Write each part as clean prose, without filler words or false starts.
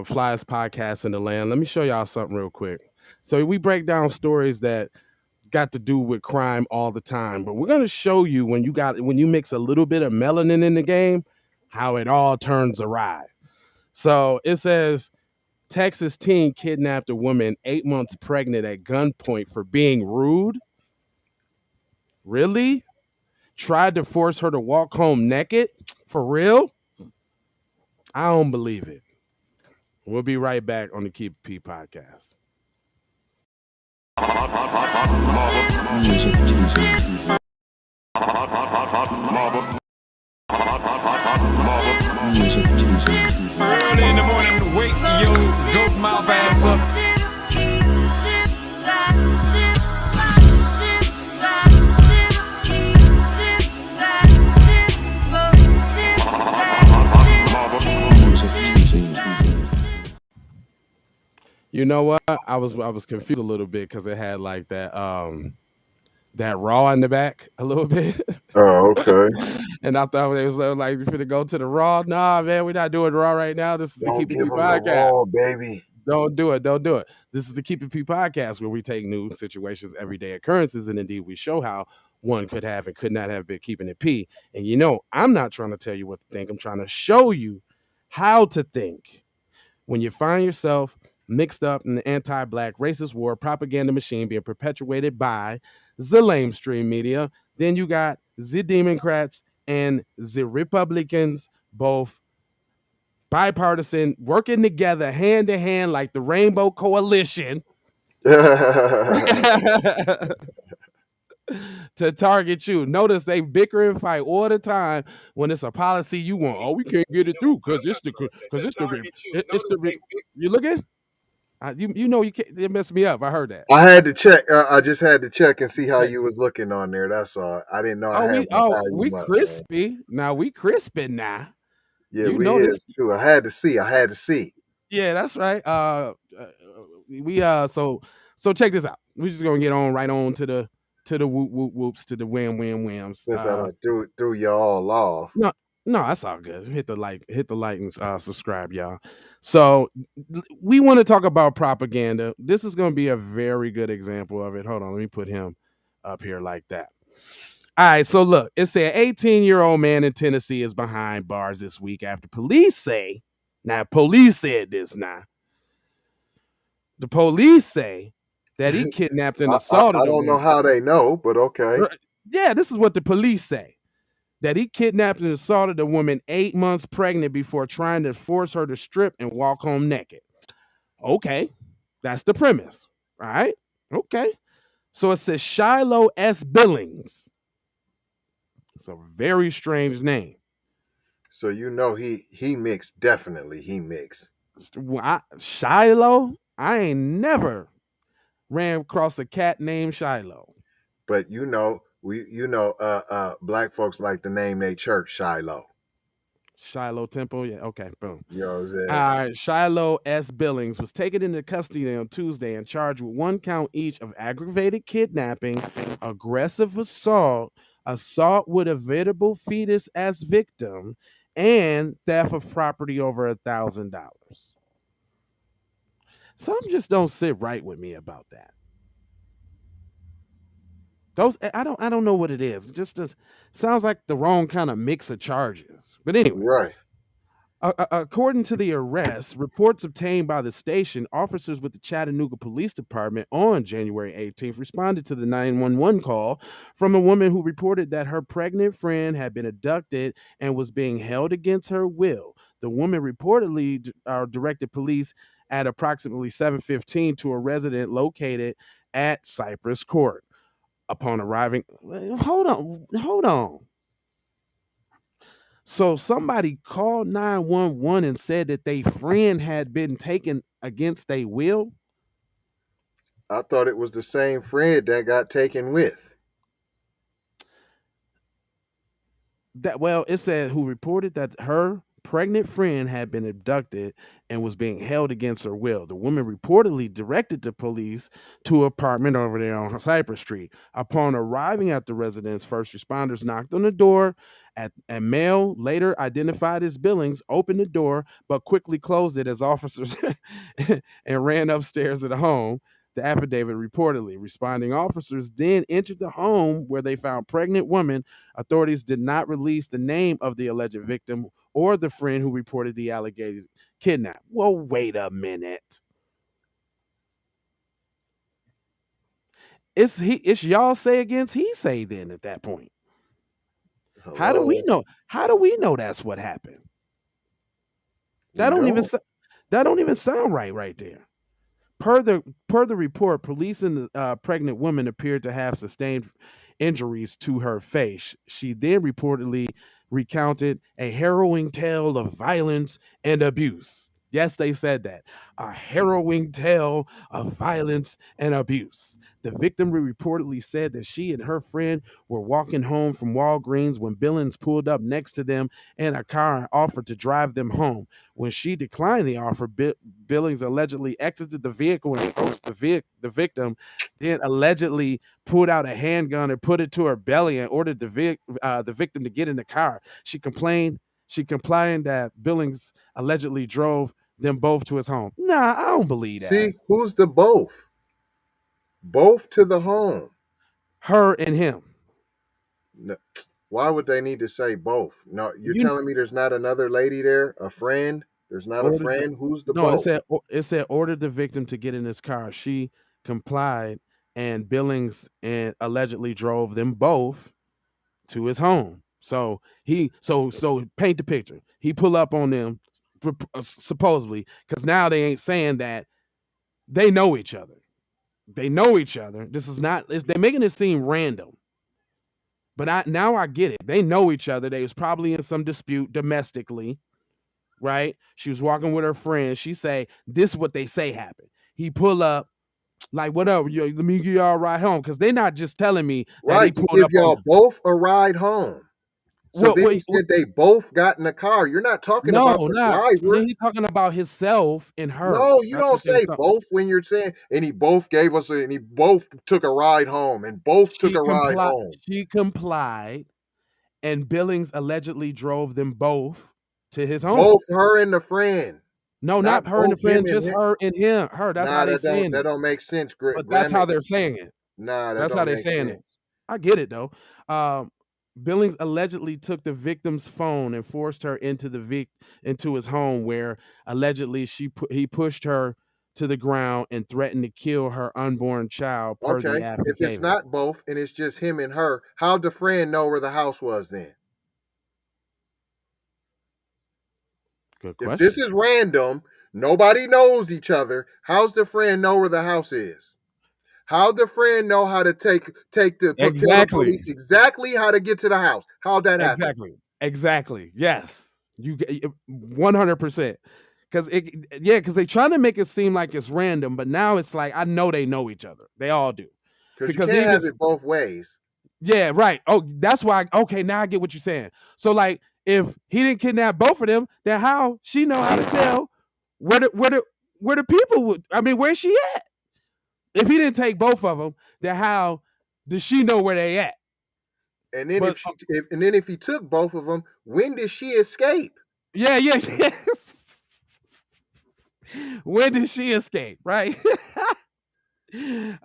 flyest podcast in the land. Let me show y'all something real quick. So we break down stories that got to do with crime all the time, but we're gonna show you when you mix a little bit of melanin in the game, how it all turns awry. So it says Texas teen kidnapped a woman 8 months pregnant at gunpoint for being rude. Really? Tried to force her to walk home naked? For real? I don't believe it. We'll be right back on the Keep It P podcast. Music Tuesday. Music Tuesday. Early in the morning, wake your goat mouth ass up. You know what? I was confused a little bit because it had like that raw in the back a little bit. Oh, okay. And I thought it was like you finna go to the raw. Nah, man, we're not doing raw right now. This is the Don't Keep It give P them the podcast. raw, baby. Don't do it. Don't do it. This is the Keep It P podcast where we take new situations, everyday occurrences, and indeed we show how one could have and could not have been keeping it P. And you know, I'm not trying to tell you what to think. I'm trying to show you how to think. When you find yourself mixed up in the anti-black racist war propaganda machine being perpetuated by the lamestream media, then you got the Democrats and the Republicans both bipartisan, working together hand to hand like the Rainbow Coalition to target you. Notice they bicker and fight all the time when it's a policy you want. Oh, we can't get it through because it's the you looking? You know you can't. It messed me up. I heard that. I had to check. I just had to check and see how you was looking on there. That's all. I didn't know I had my volume we up, crispy. man. Now we crispy now. Yeah, You we know is too. I had to see. Yeah, that's right. So check this out. We're just gonna get right on to the whoop whoop whoops, to the whams. Since I done threw y'all off. No, that's all good. Hit the like and subscribe, y'all. So we want to talk about propaganda. This is gonna be a very good example of it. Hold on, let me put him up here like that. All right, so look, it said 18-year-old man in Tennessee is behind bars this week after police said this now. The police say that he kidnapped and assaulted. I don't know how they know, but okay. Yeah, this is what the police say. That he kidnapped and assaulted a woman 8 months pregnant before trying to force her to strip and walk home naked. Okay, that's the premise. All right, okay. So it says Shiloh S. Billings. It's a very strange name. So you know he mixed. Definitely he mixed. Shiloh? I ain't never ran across a cat named Shiloh. But black folks like to name their church Shiloh. Shiloh Temple, yeah, okay, boom. You know what I'm saying? Shiloh S. Billings was taken into custody on Tuesday and charged with 1 count each of aggravated kidnapping, aggressive assault with a visible fetus as victim, and theft of property over $1,000. Some just don't sit right with me about that. Those I don't know what it is. It just sounds like the wrong kind of mix of charges. But anyway, right. According to the arrest, reports obtained by the station, officers with the Chattanooga Police Department on January 18th responded to the 911 call from a woman who reported that her pregnant friend had been abducted and was being held against her will. The woman reportedly directed police at approximately 7:15 to a resident located at Cypress Court. Upon arriving, hold on. So somebody called 911 and said that their friend had been taken against their will? I thought it was the same friend that got taken with. It said who reported that her pregnant friend had been abducted and was being held against her will. The woman reportedly directed the police to an apartment over there on Cypress Street. Upon arriving at the residence, first responders knocked on the door. A male, later identified as Billings, opened the door but quickly closed it as officers and ran upstairs to the home. The affidavit reportedly. Responding officers then entered the home where they found pregnant woman. Authorities did not release the name of the alleged victim or the friend who reported the alleged kidnap. Well, wait a minute. It's y'all say against he say then at that point. Hello? How do we know? How do we know that's what happened? That don't even sound right there. Per the report, police and the pregnant woman appeared to have sustained injuries to her face. She then reportedly recounted a harrowing tale of violence and abuse. Yes, they said that. A harrowing tale of violence and abuse. The victim reportedly said that she and her friend were walking home from Walgreens when Billings pulled up next to them in a car and offered to drive them home. When she declined the offer, Billings allegedly exited the vehicle and approached the victim, then allegedly pulled out a handgun and put it to her belly and ordered the victim to get in the car. She complained that Billings allegedly drove them both to his home. Nah, I don't believe that. See, who's the both? Both to the home. Her and him. No, why would they need to say both? No, you're telling me there's not another lady there, a friend? There's not a friend? Who's the both? It said ordered the victim to get in his car. She complied, and Billings and allegedly drove them both to his home. So so paint the picture. He pull up on them supposedly, because now they ain't saying that they know each other. They know each other. This is not. They're making it seem random. But I get it. They know each other. They was probably in some dispute domestically, right? She was walking with her friend. She say, "This is what they say happened." He pull up, like, "What up? Yo, let me give y'all a ride home," because they're not just telling me that right he to pulled give up y'all both a ride home. So then he said they both got in the car. You're not talking about the driver. He's talking about himself and her. No, you don't say both when you're saying, and he both gave us and he both took a ride home and both took a ride home. She complied, and Billings allegedly drove them both to his home. Both her and the friend. No, not her and the friend, just her and him. Her. That's how they're saying it. That don't make sense, but that's how they're saying it. Nah, that's how they're saying it. I get it though. Billings allegedly took the victim's phone and forced her into his home, where allegedly he pushed her to the ground and threatened to kill her unborn child. Per the affidavit. If it's not both and it's just him and her, how'd the friend know where the house was then? Good question. If this is random, nobody knows each other, how's the friend know where the house is? How'd the friend know how to take the police exactly how to get to the house? How'd that happen? Exactly. Yes. You 100%. Because they're trying to make it seem like it's random, but now it's like I know they know each other. They all do. Because you can't have it both ways. Yeah, right. Oh, that's why. Okay, now I get what you're saying. So, like, if he didn't kidnap both of them, then how she know how to tell where the people would? I mean, where's she at? If he didn't take both of them, then how does she know where they at? And then if he took both of them, when did she escape? Yes. When did she escape? Right.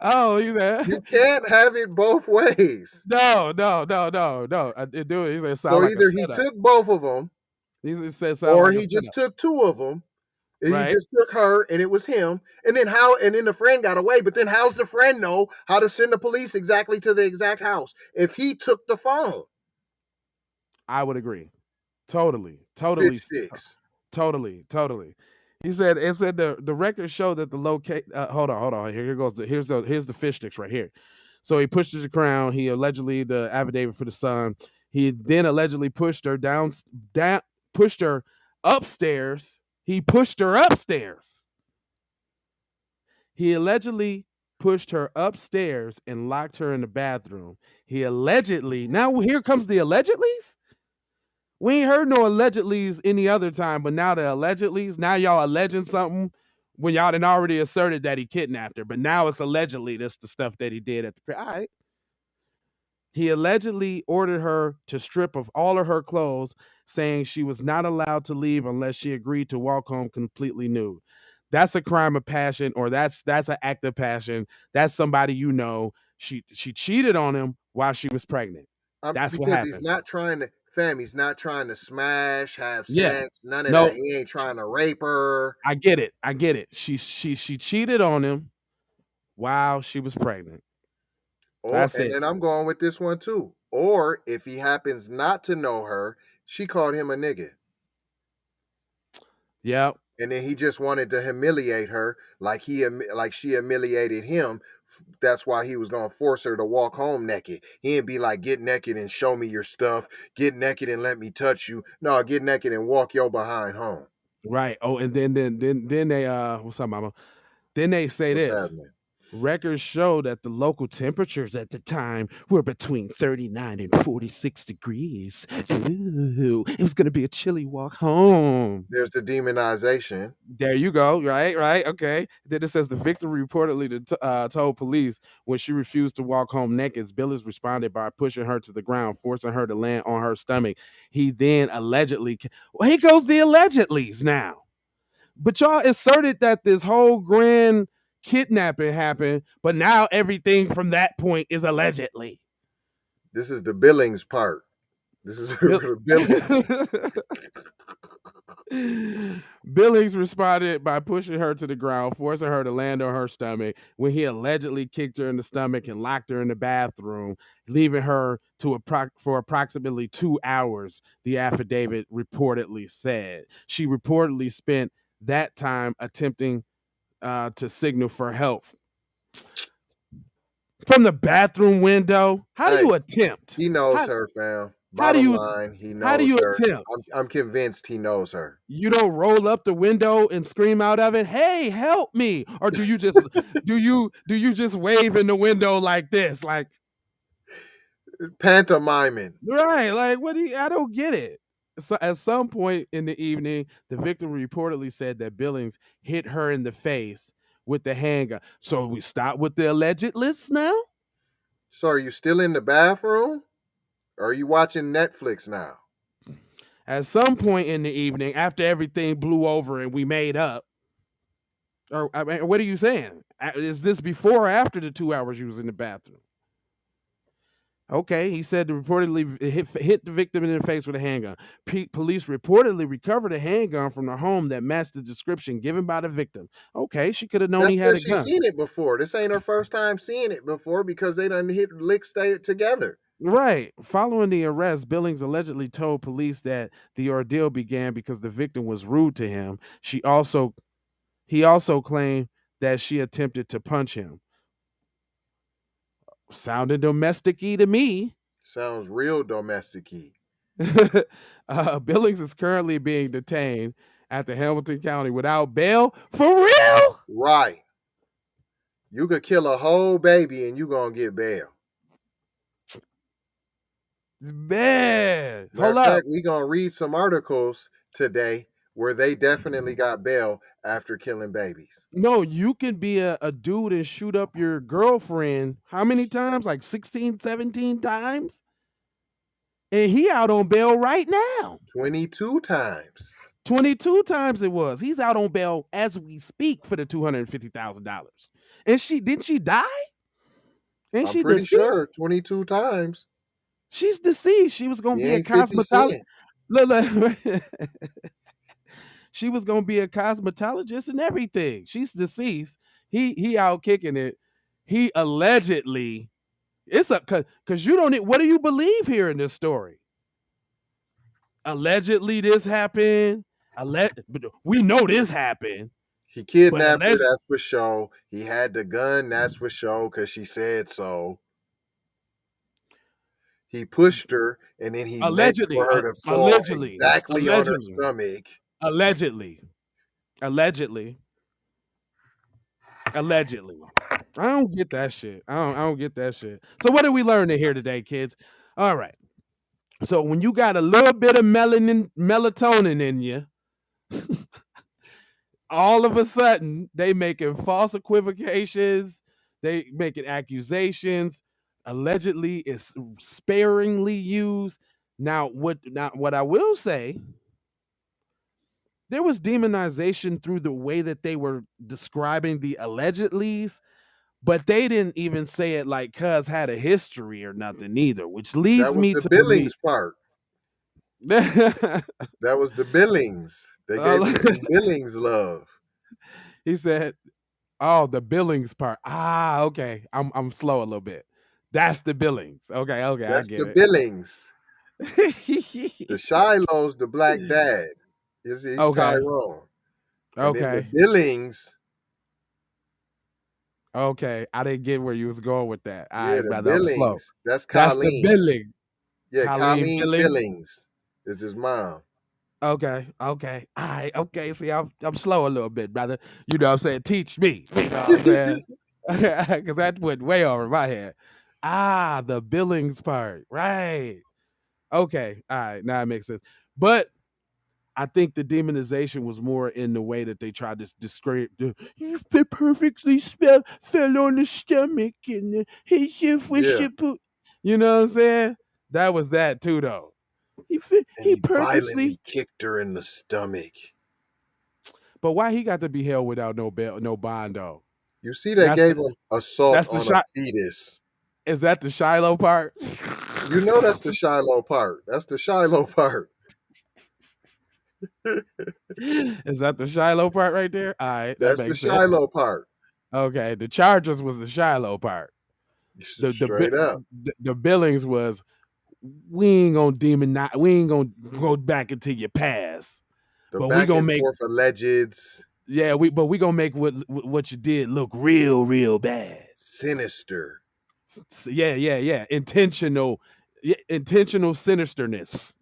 Oh, you can't have it both ways. No. So either he took both of them, or he just took two of them. And he just took her, and it was him. And then the friend got away. But then how's the friend know how to send the police exactly to the exact house if he took the phone? I would agree. Totally. Totally. He said the records show that the location. Hold on. Here's the fish sticks right here. So he pushed her to the ground. He allegedly, the affidavit for the son. He then allegedly pushed her upstairs. He pushed her upstairs. He allegedly pushed her upstairs and locked her in the bathroom. He allegedly, now here comes the allegedlys. We ain't heard no allegedlys any other time, but now the allegedlys, now y'all alleging something when y'all done already asserted that he kidnapped her. But now it's allegedly this the stuff that he did at the crib. All right. He allegedly ordered her to strip of all of her clothes, saying she was not allowed to leave unless she agreed to walk home completely nude. That's a crime of passion, or that's an act of passion. That's somebody you know. She cheated on him while she was pregnant. That's what Because he's happened. not trying to, fam, he's not trying to smash, have Yeah. sex, none of No, that. He ain't trying to rape her. I get it. I get it. She cheated on him while she was pregnant. That's And it. then I'm going with this one too. Or if he happens not to know her, she called him a nigga. Yep. And then he just wanted to humiliate her like she humiliated him. That's why he was gonna force her to walk home naked. He didn't be like, get naked and show me your stuff, get naked and let me touch you. No, get naked and walk your behind home. Right. Oh, and then they what's up, mama? Then they say What's this. happening? Records show that the local temperatures at the time were between 39 and 46 degrees. Ooh, it was going to be a chilly walk home. There's the demonization. There you go. Right. Okay. Then it says the victim reportedly told police when she refused to walk home naked. Billings responded by pushing her to the ground, forcing her to land on her stomach. He then allegedly, well, here goes the allegedlys now. But y'all asserted that this whole grand kidnapping happened, but now everything from that point is allegedly. This is the Billings part. This is the Billings. Billings responded by pushing her to the ground, forcing her to land on her stomach when he allegedly kicked her in the stomach and locked her in the bathroom, leaving her for approximately 2 hours, the affidavit reportedly said. She reportedly spent that time attempting to signal for help from the bathroom window. How do you attempt? He knows her, fam. Bottom line, he knows how do you her. attempt? I'm convinced he knows her. You don't roll up the window and scream out of it, "Hey, help me!" Or do you just do you just wave in the window like this, like pantomiming? Right? Like, what do you? I don't get it. So at some point in the evening, the victim reportedly said that Billings hit her in the face with the handgun. So we stop with the alleged list now? So are you still in the bathroom? Or are you watching Netflix now? At some point in the evening, after everything blew over and we made up, or I mean, what are you saying? Is this before or after the 2 hours you was in the bathroom? Okay, he said reportedly hit the victim in the face with a handgun. Police reportedly recovered a handgun from the home that matched the description given by the victim. Okay, she could have known he had a gun. She's seen it before. This ain't her first time seeing it before because they done hit licks together. Right. Following the arrest, Billings allegedly told police that the ordeal began because the victim was rude to him. He also claimed that she attempted to punch him. Sounded domestic-y to me. Sounds real domestic-y. Billings is currently being detained at the Hamilton County without bail. For real? Right. You could kill a whole baby and you gonna get bail. Man, hold up. We gonna read some articles today where they definitely got bail after killing babies. No, you can be a dude and shoot up your girlfriend how many times? Like 16, 17 times? And he out on bail right now. 22 times. 22 times it was. He's out on bail as we speak for the $250,000. And didn't she die? I'm pretty sure 22 times. She's deceased. She was gonna be a cosmetologist. Look. She was gonna be a cosmetologist and everything. She's deceased. He out kicking it. He allegedly, it's a because you don't. What do you believe here in this story? Allegedly, this happened. We know this happened. He kidnapped her. That's for sure. He had the gun. That's for sure because she said so. He pushed her, and then he allegedly for her to fall exactly on her stomach. Allegedly. I don't get that shit. I don't get that shit. So what did we learn in here today, kids? All right. So when you got a little bit of melatonin in you, all of a sudden they making false equivocations, they making accusations. Allegedly, it's sparingly used. Now, what I will say, there was demonization through the way that they were describing the allegedlys, but they didn't even say it like cuz had a history or nothing either, which leads That was me the to Billings believe. part. That was the Billings. They gave him some Billings love. He said, "Oh, the Billings part. Ah, okay. I'm slow a little bit. That's the Billings. Okay, I That's get the it." Billings. The Shiloh's the black dad. He's Okay. Tyrone. And then the Okay. Billings, Okay. I didn't get where you was going with that. All yeah, right, the brother. I'm slow. Billings. That's That's the Colleen. Billing. Yeah, Colleen Colleen Billing. Billings is his mom. Okay. Okay. All right. Okay. See, I'm slow a little bit, brother. You know what I'm saying? Teach me. You know what I'm saying? Because that went way over my head. Ah, the Billings part. Right. Okay. All right. Now it makes sense. But I think the demonization was more in the way that they tried to describe he perfectly fell on the stomach and he just was Yeah. you know what I'm saying? That was that too, though. And He he purposely. violently kicked her in the stomach. But why he got to be held without no bail, no bond though? You see, they That's gave him assault the on a shot. fetus. Is that the Shiloh part? You know that's the Shiloh part. That's the Shiloh part. Is that the Shiloh part right there? All right, that That's the makes sense. Shiloh part. Okay, the Chargers was the Shiloh part. Straight up. The Billings was we ain't gonna demonize. We ain't gonna go back into your past. The But we back gonna and make forth allegeds. yeah. We gonna make what you did look real bad. Sinister. Yeah. Intentional sinisterness.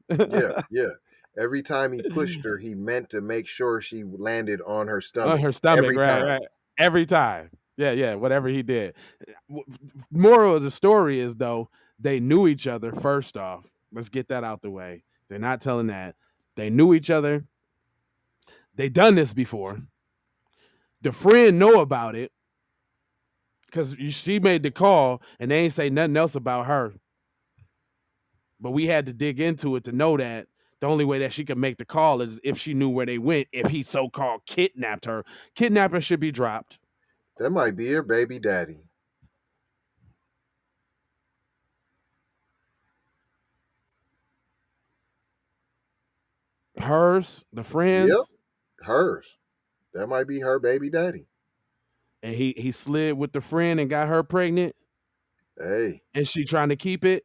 Yeah. Every time he pushed her, he meant to make sure she landed on her stomach. On her stomach, every time. right. Every time. Yeah. Whatever he did. Moral of the story is though they knew each other. First off, let's get that out the way. They're not telling that they knew each other. They done this before. The friend know about it because she made the call and they ain't say nothing else about her. But we had to dig into it to know that the only way that she could make the call is if she knew where they went, if he so-called kidnapped her. Kidnapping should be dropped. That might be her baby daddy. Hers, the friends. Yep, hers. That might be her baby daddy. And he slid with the friend and got her pregnant. Hey. And she trying to keep it.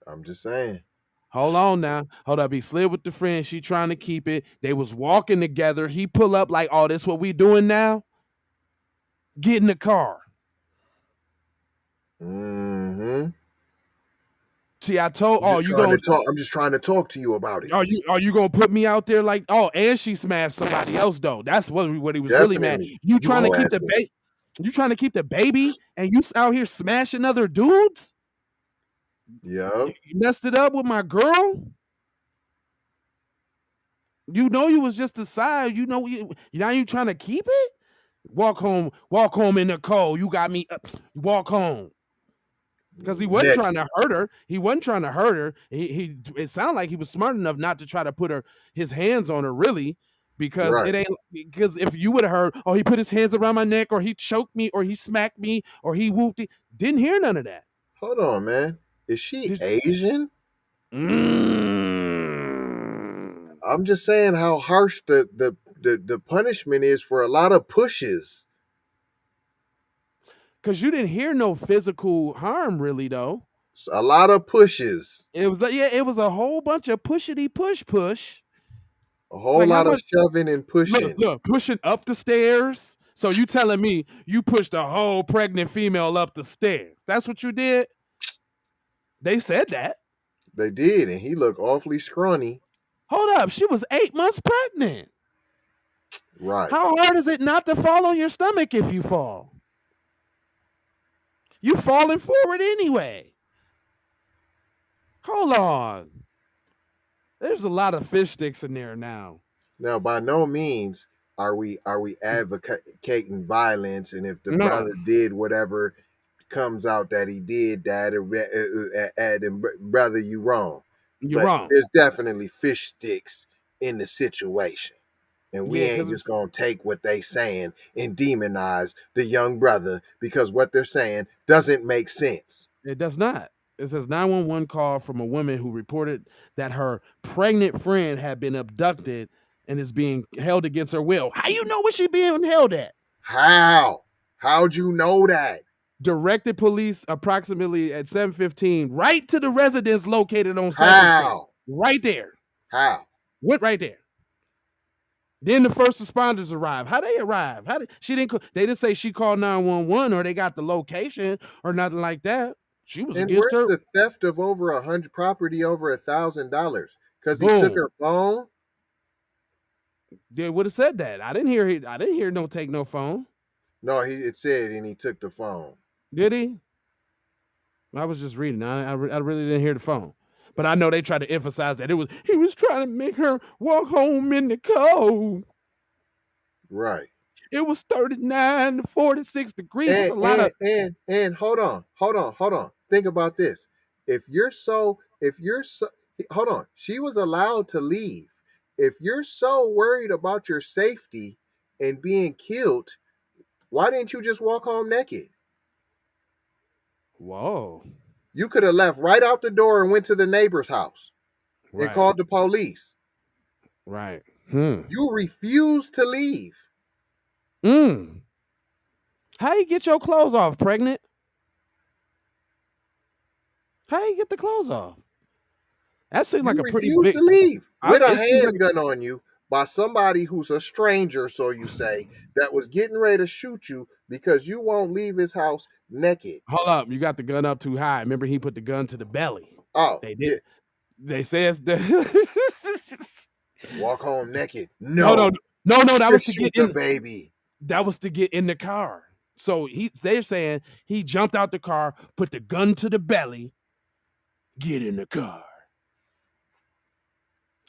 I'm just saying. Hold on now. Hold up. He slid with the friend. She trying to keep it. They was walking together. He pull up like, oh, this what we doing now? Get in the car. Mm-hmm. See, I told I'm just trying to talk to you about it. Are you gonna put me out there like and she smashed somebody else though. That's what he was really mad. You trying to keep the baby? You trying to keep the baby and you out here smashing other dudes? Yeah. You messed it up with my girl. You know you was just a side. You know now you trying to keep it? Walk home in the cold. You got me walk home. Because he wasn't trying to hurt her. He wasn't trying to hurt her. It sounded like he was smart enough not to try to put his hands on her, really, because it ain't. Because if you would have heard, oh, he put his hands around my neck, or he choked me, or he smacked me, or he whooped it, didn't hear none of that. Hold on, man. Is she Asian? I'm just saying how harsh the punishment is for a lot of pushes. Because you didn't hear no physical harm, really, though. A lot of pushes. It was it was a whole bunch of push. A whole lot of shoving and pushing. Look, pushing up the stairs. So you telling me you pushed a whole pregnant female up the stairs? That's what you did? They said that. They did, and he looked awfully scrawny. Hold up, she was 8 months pregnant. Right. How hard is it not to fall on your stomach if you fall? You falling forward anyway. Hold on. There's a lot of fish sticks in there now. Now, by no means are we advocating violence, and if the brother did whatever comes out that he did that, and brother, you wrong. You're wrong. There's definitely fish sticks in the situation. And we ain't just gonna take what they saying and demonize the young brother because what they're saying doesn't make sense. It does not. It says 911 call from a woman who reported that her pregnant friend had been abducted and is being held against her will. How you know what she being held at? How? How'd you know that? Directed police approximately at 7:15 right to the residence located on 7th Street. Right there. How? Went right there. Then the first responders arrived. How they arrive? They didn't say she called 911 or they got the location or nothing like that. She was and against where's her. The theft of over property over $1,000 because he took her phone. They would have said that. I didn't hear no take no phone. No, it said and he took the phone. Did he? I was just reading. I really didn't hear the phone. But I know they tried to emphasize that he was trying to make her walk home in the cold. Right. It was 39 to 46 degrees. And hold on. Think about this. Hold on. She was allowed to leave. If you're so worried about your safety and being killed, why didn't you just walk home naked? Whoa. You could have left right out the door and went to the neighbor's house and called the police. Right. You refused to leave. How you get your clothes off, pregnant? How you get the clothes off? That seems like a pretty big... to leave with a handgun on you by somebody who's a stranger, so you say, that was getting ready to shoot you because you won't leave his house naked. Hold up, you got the gun up too high. Remember, he put the gun to the belly. Oh, they did. They says walk home naked. No, that was to get in, baby. That was to get in the car. So they're saying he jumped out the car, put the gun to the belly, get in the car.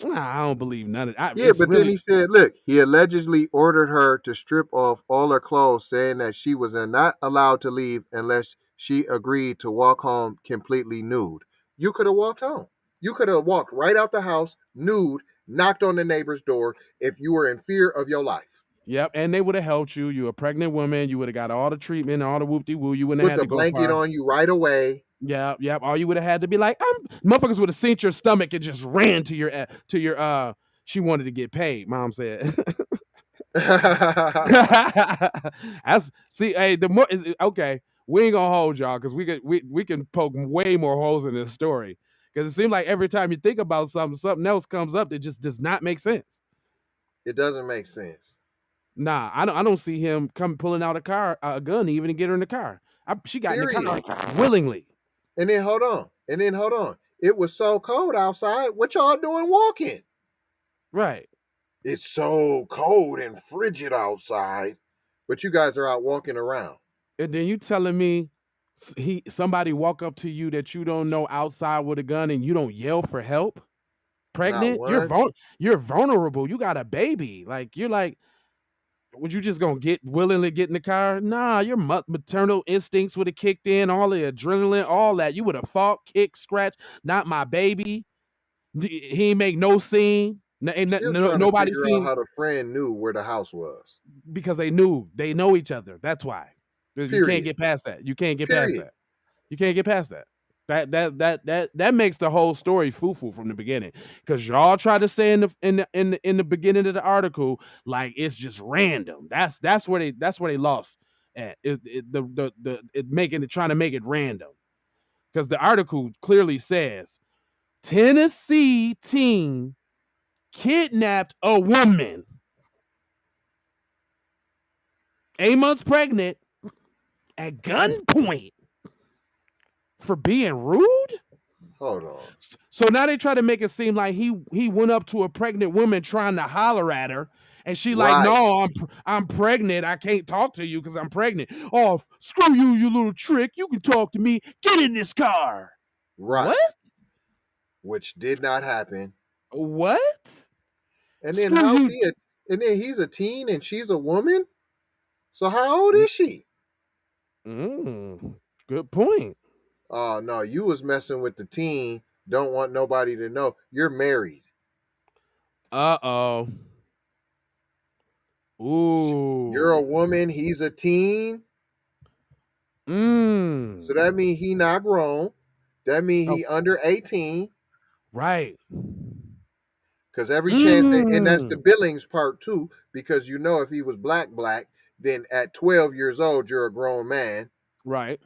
I don't believe none of that. Then he said, look, he allegedly ordered her to strip off all her clothes, saying that she was not allowed to leave unless she agreed to walk home completely nude. You could have walked home. You could have walked right out the house nude, knocked on the neighbor's door if you were in fear of your life. Yep, and they would have helped you. You a pregnant woman. You would have got all the treatment, all the whoop-de-woo. You wouldn't have had to go put the blanket on you right away. Yep. All you would have had to be like, motherfuckers would have seen your stomach and just ran to your she wanted to get paid, mom said. The more is okay. We ain't gonna hold y'all because we can poke way more holes in this story. Because it seems like every time you think about something else comes up that just does not make sense. It doesn't make sense. Nah, I don't see him pulling out a gun even to get her in the car. She got in the car willingly. And then hold on. It was so cold outside. What y'all doing walking? Right. It's so cold and frigid outside, but you guys are out walking around. And then you telling me somebody walk up to you that you don't know outside with a gun and you don't yell for help? Pregnant? You're vulnerable. You got a baby. Like, you're like, would you just gonna willingly get in the car? Nah, your maternal instincts would have kicked in, all the adrenaline, all that. You would have fought, kicked, scratched. Not my baby. He ain't make no scene. Nobody seen how the friend knew where the house was because they know each other. That's why. You can't get past that. You can't get past that. That makes the whole story foo-foo from the beginning, because y'all try to say in the beginning of the article like it's just random. That's where they lost at. Trying to make it random, because the article clearly says Tennessee teen kidnapped a woman 8 months pregnant at gunpoint for being rude. Hold on. So now they try to make it seem like he went up to a pregnant woman trying to holler at her, and she like, no, I'm pregnant. I can't talk to you because I'm pregnant. Oh, screw you, you little trick. You can talk to me. Get in this car. Right. What? Which did not happen. What? And then Screw how's you. he? And then he's a teen and she's a woman. So how old is she? Good point. Oh no, you was messing with the teen. Don't want nobody to know. You're married. Uh-oh. You're a Ooh. woman. He's a teen. So that Mm. means he not grown. That means Oh, he under 18. right. Because every chance, and that's the Mm. Billings part too. Because you know, if he was black, then at 12 years old, you're a grown man. Right.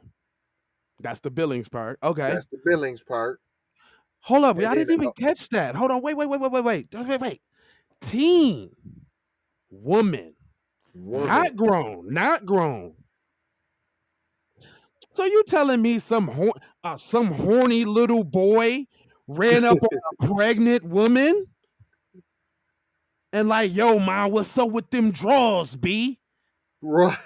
That's the Billings part. Okay. That's the Billings part. Hold up. And I then didn't even catch that. Hold on. Wait. Teen. Woman. woman. Not grown. Not grown. So you telling me some horny little boy ran up on a pregnant woman and like, yo, man, what's up with them drawers, B? Right.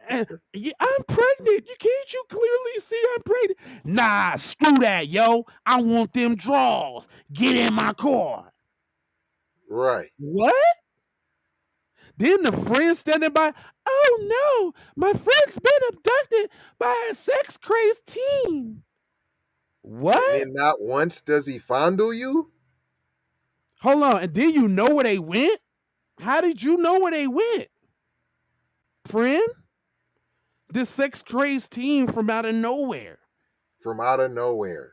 And yeah, I'm pregnant. Can't you clearly see I'm pregnant? Nah, screw that, yo. I want them drawers. Get in my car. Right. What? Then the friend standing by, oh no, my friend's been abducted by a sex crazed teen. What? And then not once does he fondle you. Hold on. And then you know where they went? How did you know where they went? Friend? This sex crazed teen from out of nowhere. From out of nowhere.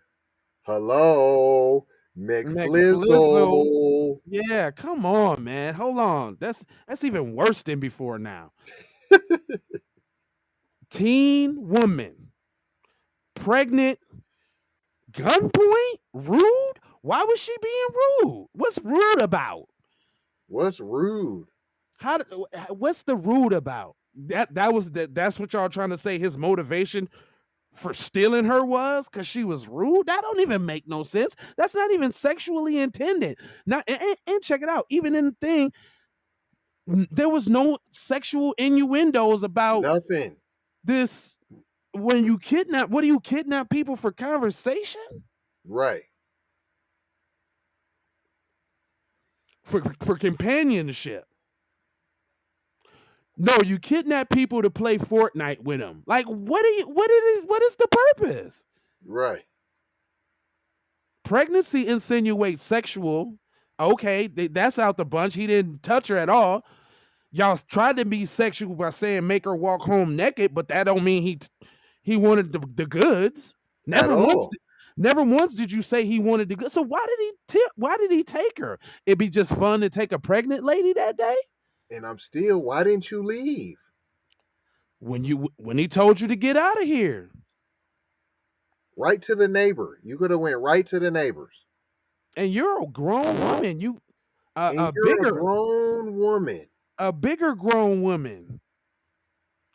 Hello, McFlizzle. McFlizzle. Yeah, come on, man. Hold on. That's even worse than before now. Teen woman. Pregnant. Gunpoint? Rude? Why was she being rude? What's rude about? What's rude? What's the rude about? That's what y'all trying to say his motivation for stealing her was because she was rude? That don't even make no sense. That's not even sexually intended. And check it out. Even in the thing, there was no sexual innuendos about nothing. This. When you kidnap, what do you kidnap people for conversation? Right. For companionship. No, you kidnap people to play Fortnite with them. Like, what is the purpose? Right. Pregnancy insinuates sexual. Okay, that's out the bunch. He didn't touch her at all. Y'all tried to be sexual by saying make her walk home naked, but that don't mean he wanted the goods. Never once did you say he wanted the goods. So why did he take her? It'd be just fun to take a pregnant lady that day. And why didn't you leave? When he told you to get out of here. Right to the neighbor. You could have went right to the neighbors. And you're a grown woman. You're a grown woman. A bigger grown woman.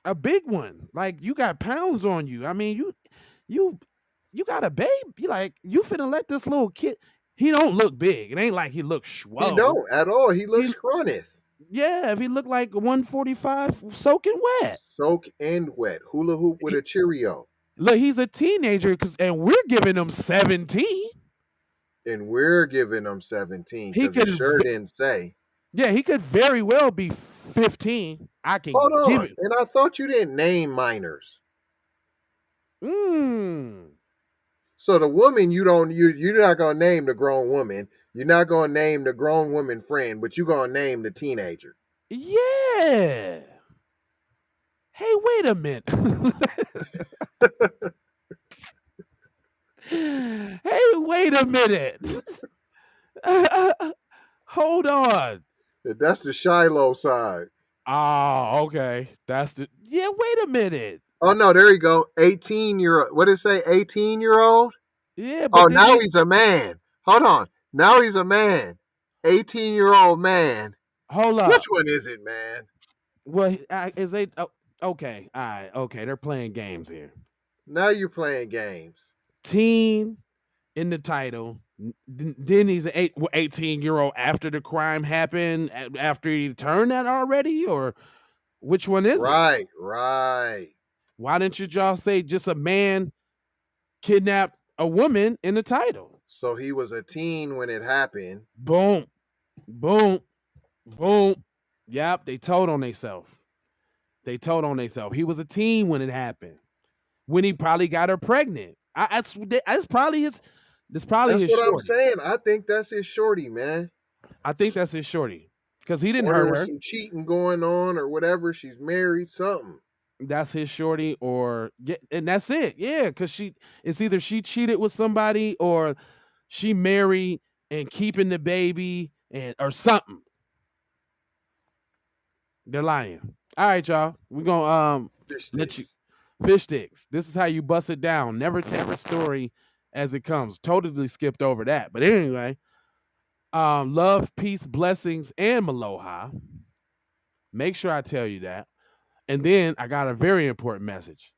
A big one. Like, you got pounds on you. I mean, you got a baby. Like, you finna let this little kid. He don't look big. It ain't like he looks swole. He don't at all. He looks scrawny. Yeah, if he looked like 145 soaking wet. Soak and wet. Hula hoop with a Cheerio. Look, he's a teenager and we're giving him 17. And we're giving him 17 because he sure didn't say. Yeah, he could very well be 15. I can give it. And I thought you didn't name minors. So the woman you're not gonna name the grown woman. You're not gonna name the grown woman friend, but you're gonna name the teenager. Yeah. Hey, wait a minute. Hey, wait a minute. Hold on. That's the Shiloh side. Oh, okay. Wait a minute. Oh no, there you go. 18-year-old. What did it say? 18-year-old? Yeah, but now he's a man. Hold on. Now he's a man. 18-year-old man. Hold up. Which one is it, man? Well, is they okay. All right. Okay, they're playing games here. Now you're playing games. Teen in the title. Then he's an 18-year-old after the crime happened, after he turned that already, or which one is it? Right. Why didn't y'all say just a man kidnapped a woman in the title? So he was a teen when it happened. Boom. Boom. Boom. Yep, they told on themselves. He was a teen when it happened. When he probably got her pregnant. That's probably his. That's what shorty. I'm saying. I think that's his shorty, man. I think that's his shorty because he didn't hurt her. Some cheating going on or whatever. She's married, something. That's his shorty, and that's it. Yeah, because it's either she cheated with somebody or she married and keeping the baby or something. They're lying. All right, y'all. We're gonna let you fish sticks. This is how you bust it down. Never tell a story as it comes. Totally skipped over that. But anyway, love, peace, blessings, and aloha. Make sure I tell you that. And then I got a very important message.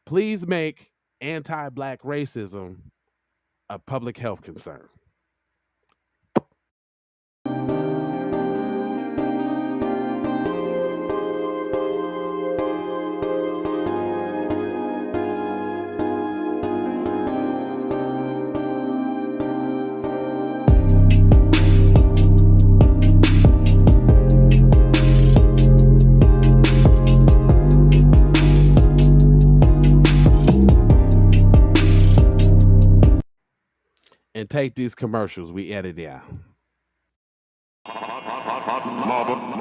Please make anti-Black racism a public health concern. And take these commercials. We edit it out.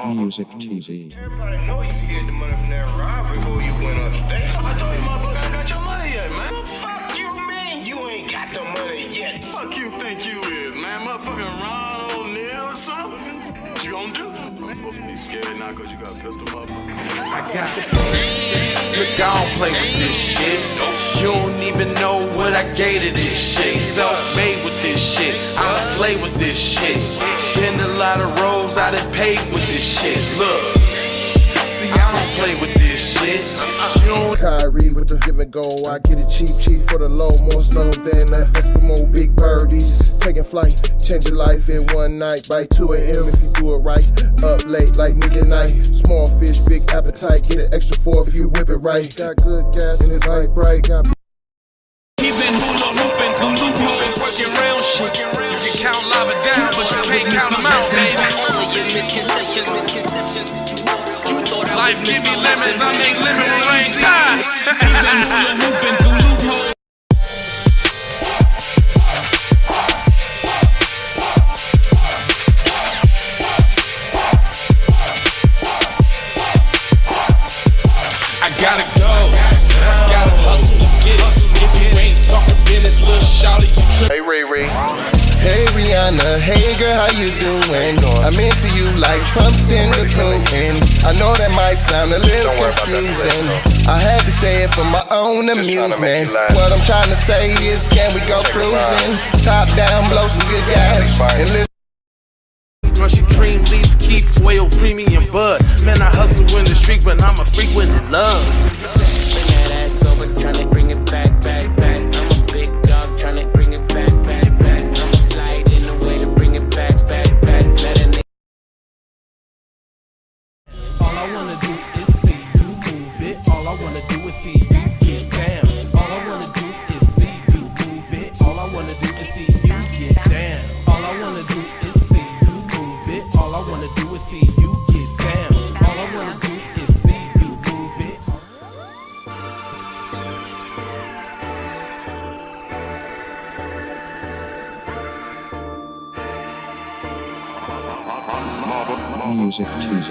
Music TV. Everybody know you can get the money from that robbery before you went upstate. I told you motherfucker I got your money yet, man. Fuck you, man. You ain't got the money yet. Fuck you think you is, man? Motherfucking Ron O'Neal or something? What you gonna do? I'm supposed to be scared now because you got a pistol, motherfucker. I got it. Look, I don't play with this shit. You don't even know what I gave to this shit. Self-made with this shit. I slay with this shit. Been a lot of roads I done paved with this shit. Look, see, I don't play with this shit. You don't. Kyrie with the give and go. I get it cheap for the low. More snow than the Eskimo big birdies. Taking flight, change your life in one night. By 2 a.m. if you do it right. Up late like midnight. Small fish, big appetite. Get an extra 4 if you whip it right. Got good gas and it's light bright. Got He been hula hooping through loopholes, working round shit. You can count lava down, but you can't count them out, baby. Life give me lemons, I make lemon rain die. He been hula hooping through loopholes. I gotta go, gotta hustle to get it. If you ain't talking business, little shawty, you trip. Hey, Ray Ray. Hey Rihanna, hey girl, how you doing? I'm into you like Trump's in the Putin. I know that might sound a little confusing. I had to say it for my own amusement. What I'm trying to say is, can we go cruising? Top down, blow some good gas, and listen. Brushy cream leaves, Keith, oil, premium bud. Man, I hustle in the streets, but I'm a freak with the love. Bring that ass over, tryna bring it back. I'm a big dog, tryna bring it back. I'ma slide in the way to bring it back. Let a nigga. All I wanna do is see you move it. All I wanna do is see you get down. All I wanna do is see you move it. All I wanna do is see you get down. All I wanna do is see you move it. All I wanna do is see you get down. All I wanna do is see you move it. Music TV.